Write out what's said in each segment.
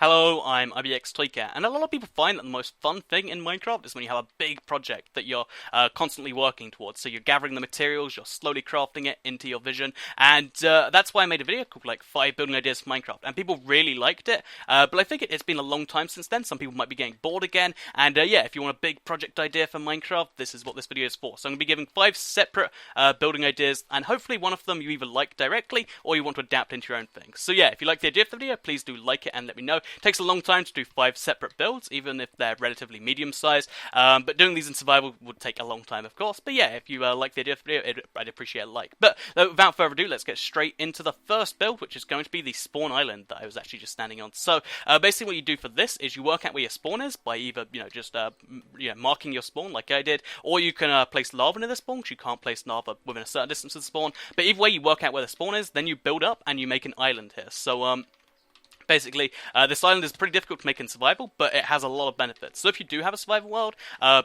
Hello, I'm IBX and a lot of people find that the most fun thing in Minecraft is when you have a big project that you're constantly working towards. So you're gathering the materials, you're slowly crafting it into your vision, and that's why I made a video called like 5 building ideas for Minecraft, and people really liked it, but I think it's been a long time since then. Some people might be getting bored again, and yeah, if you want a big project idea for Minecraft, this is what this video is for. So I'm going to be giving 5 separate building ideas, and hopefully one of them you either like directly, or you want to adapt into your own thing. So yeah, if you like the idea of the video, please do like it and let me know. It takes a long time to do 5 separate builds, even if they're relatively medium sized. But doing these in survival would take a long time, of course. But yeah, if you like the idea of the video, I'd appreciate a like. But without further ado, let's get straight into the first build, which is going to be the spawn island that I was actually just standing on. So basically, what you do for this is you work out where your spawn is by either just marking your spawn like I did, or you can place lava near the spawn because you can't place lava within a certain distance of the spawn. But either way, you work out where the spawn is, then you build up and you make an island here. So basically, this island is pretty difficult to make in survival, but it has a lot of benefits. So if you do have a survival world,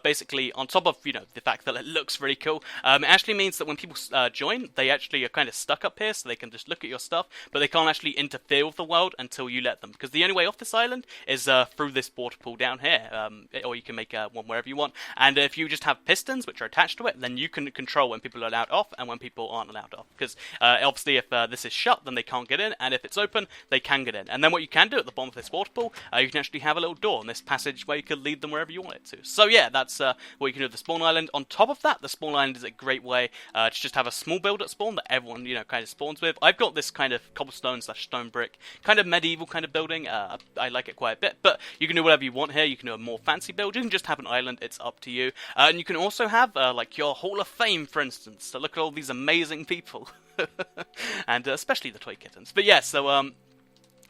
basically, on top of, the fact that it looks really cool, it actually means that when people join, they actually are kind of stuck up here, so they can just look at your stuff, but they can't actually interfere with the world until you let them. Because the only way off this island is through this waterpool down here, or you can make one wherever you want. And if you just have pistons, which are attached to it, then you can control when people are allowed off and when people aren't allowed off. Because obviously, if this is shut, then they can't get in, and if it's open, they can get in. And then what you can do at the bottom of this waterpool, you can actually have a little door in this passage where you can lead them wherever you want it to. So yeah, that's what you can do with the spawn island. On top of that, the spawn island is a great way to just have a small build at spawn that everyone kind of spawns with. I've got this kind of cobblestone / stone brick, kind of medieval kind of building. I like it quite a bit, but you can do whatever you want here. You can do a more fancy build. You can just have an island. It's up to you. And you can also have like your Hall of Fame, for instance. So look at all these amazing people, and especially the toy kittens. But yeah, so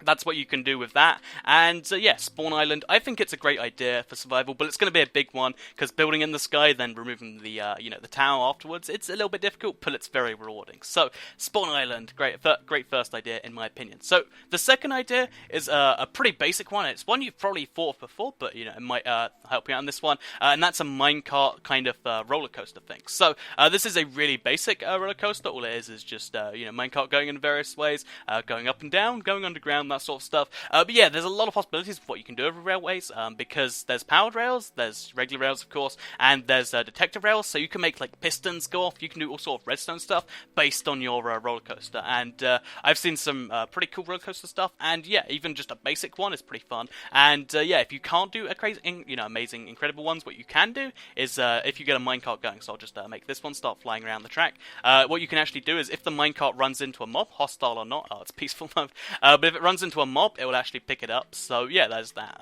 that's what you can do with that. And yeah, spawn island, I think it's a great idea for survival, but it's going to be a big one because building in the sky, then removing the the tower afterwards, it's a little bit difficult, but it's very rewarding. So spawn island, great first idea in my opinion. So the second idea is a pretty basic one. It's one you've probably thought of before, but it might help you out on this one, and that's a minecart kind of roller coaster thing. So this is a really basic roller coaster. All it is just minecart going in various ways, going up and down, going underground, that sort of stuff. But yeah, there's a lot of possibilities of what you can do over railways, because there's powered rails, there's regular rails, of course, and there's detector rails, so you can make like pistons go off. You can do all sort of redstone stuff based on your roller coaster. And I've seen some pretty cool roller coaster stuff, and yeah, even just a basic one is pretty fun. And yeah, if you can't do a crazy, amazing, incredible ones, what you can do is if you get a minecart going. So I'll just make this one start flying around the track. What you can actually do is if the minecart runs into a mob, hostile or not, it's peaceful mode, but if it runs into a mob, it will actually pick it up. So yeah, there's that.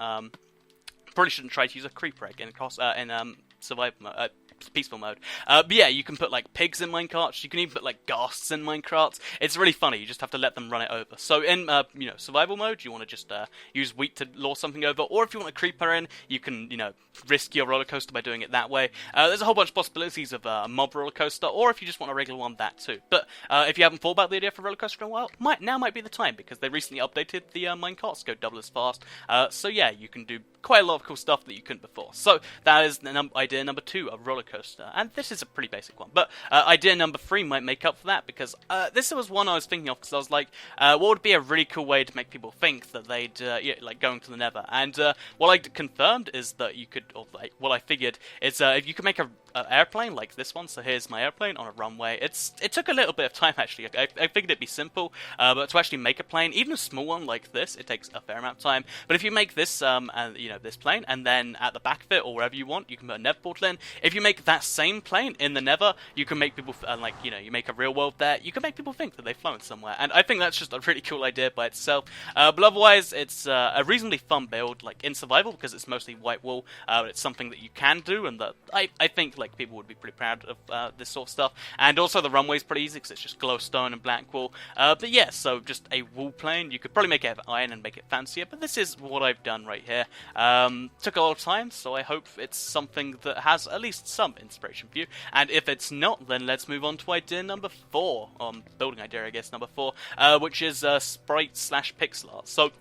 Probably shouldn't try to use a creeper egg in survival mode. Peaceful mode. But yeah, you can put like pigs in minecarts. You can even put like ghasts in minecarts. It's really funny. You just have to let them run it over. So in survival mode, you want to just use wheat to lure something over, or if you want a creeper in, you can risk your roller coaster by doing it that way. There's a whole bunch of possibilities of a mob roller coaster, or if you just want a regular one, that too. But if you haven't thought about the idea for a roller coaster in a while, now might be the time, because they recently updated the minecarts go double as fast. So yeah, you can do quite a lot of cool stuff that you couldn't before. So that is idea number 2, a roller coaster, and this is a pretty basic one. But idea number 3 might make up for that, because this was one I was thinking of, because I was like, what would be a really cool way to make people think that they'd like going to the Nether? And what I confirmed is that you could, or like what I figured is if you could make a airplane like this one. So here's my airplane on a runway. It took a little bit of time actually. I figured it'd be simple, but to actually make a plane, even a small one like this, it takes a fair amount of time. But if you make this this plane, and then at the back of it or wherever you want, you can put a Nether portal in. If you make that same plane in the Nether, you can make people you make a real world there. You can make people think that they've flown somewhere, and I think that's just a really cool idea by itself. But otherwise, it's a reasonably fun build, like in survival, because it's mostly white wool. It's something that you can do, and that I think like people would be pretty proud of this sort of stuff. And also the runway's pretty easy because it's just glowstone and black wool. But yeah, so just a wool plane. You could probably make it out of iron and make it fancier, but this is what I've done right here. Took a lot of time, so I hope it's something that has at least some inspiration for you. And if it's not, then let's move on to idea number 4, building idea I guess number 4, which is sprite / pixel art. So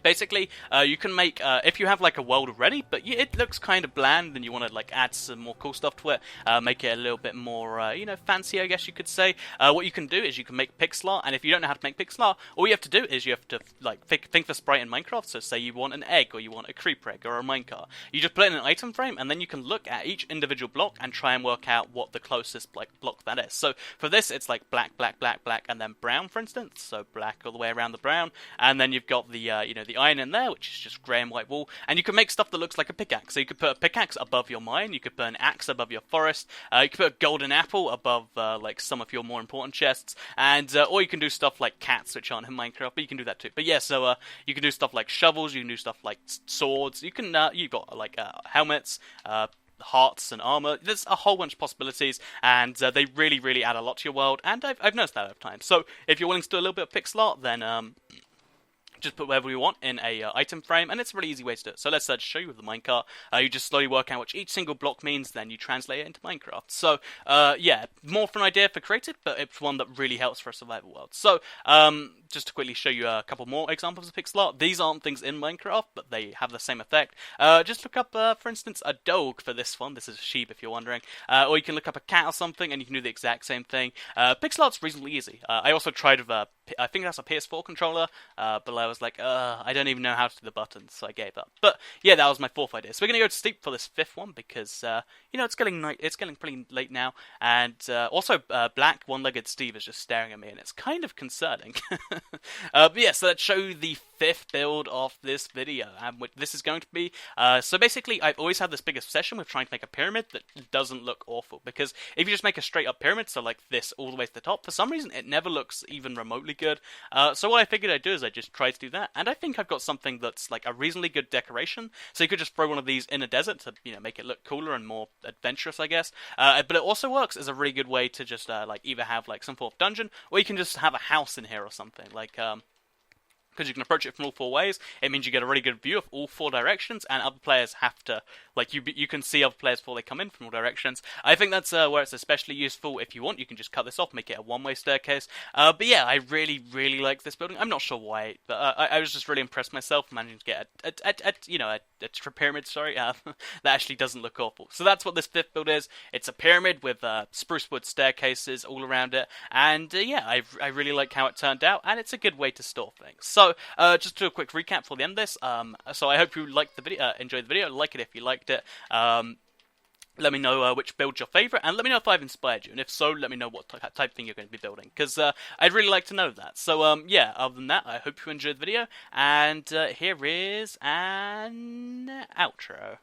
Basically, you can make, if you have like a world already, but it looks kind of bland and you want to like add some more cool stuff to it, make it a little bit more, you know, fancy, I guess you could say, what you can do is you can make pixel art, and if you don't know how to make pixel art, all you have to do is you have to like think for sprite in Minecraft. So say you want an egg, or you want a creeper egg, or a minecart. You just put it in an item frame, and then you can look at each individual block and try and work out what the closest like block that is. So for this, it's like black, black, black, black, and then brown, for instance. So black all the way around the brown, and then you've got the you know, the iron in there, which is just grey and white wool, and you can make stuff that looks like a pickaxe. So you could put a pickaxe above your mine, you could put an axe above your forest, you could put a golden apple above like some of your more important chests, and or you can do stuff like cats, which aren't in Minecraft, but you can do that too. But yeah, so you can do stuff like shovels, you can do stuff like swords, you can you've got like helmets, hearts and armor. There's a whole bunch of possibilities, and they really add a lot to your world, and I've noticed that over time. So if you're willing to do a little bit of pixel art, then just put whatever you want in a item frame, and it's a really easy way to do it. So let's just show you with the minecart. You just slowly work out what each single block means, then you translate it into Minecraft. So yeah, more for an idea for creative, but it's one that really helps for a survival world. So just to quickly show you a couple more examples of pixel art. These aren't things in Minecraft, but they have the same effect. Just look up, for instance, a dog for this one. This is a sheep, if you're wondering. Or you can look up a cat or something, and you can do the exact same thing. Pixel art's reasonably easy. I also tried with I think that's a PS4 controller, but I was like, I don't even know how to do the buttons, so I gave up. But yeah, that was my fourth idea. So we're gonna go to sleep for this fifth one because you know, it's getting night. It's getting pretty late now, and also Black One-Legged Steve is just staring at me, and it's kind of concerning. But yeah, so let's show you the fifth build of this video, and what this is going to be. So basically, I've always had this big obsession with trying to make a pyramid that doesn't look awful, because if you just make a straight up pyramid, so like this all the way to the top, for some reason it never looks even remotely good. So what I figured I'd do is I just tried to do that, and I think I've got something that's like a reasonably good decoration. So you could just throw one of these in a desert to, you know, make it look cooler and more adventurous, I guess. But it also works as a really good way to just like either have like some form of dungeon, or you can just have a house in here or something, like because you can approach it from all four ways. It means you get a really good view of all four directions, and other players have to, like, you can see other players before they come in from all directions. I think that's where it's especially useful. If you want, you can just cut this off, make it a one-way staircase. But yeah, I really like this building. I'm not sure why, but I was just really impressed myself managing to get a pyramid, sorry, that actually doesn't look awful. So that's what this fifth build is. It's a pyramid with spruce wood staircases all around it, and yeah, I really like how it turned out, and it's a good way to store things. So just to do a quick recap for the end of this. So I hope you liked the video, enjoyed the video. Like it if you liked it. Let me know which build's your favourite, and let me know if I've inspired you, and if so, let me know what type of thing you're going to be building, because I'd really like to know that. So yeah, other than that, I hope you enjoyed the video, and here is an outro.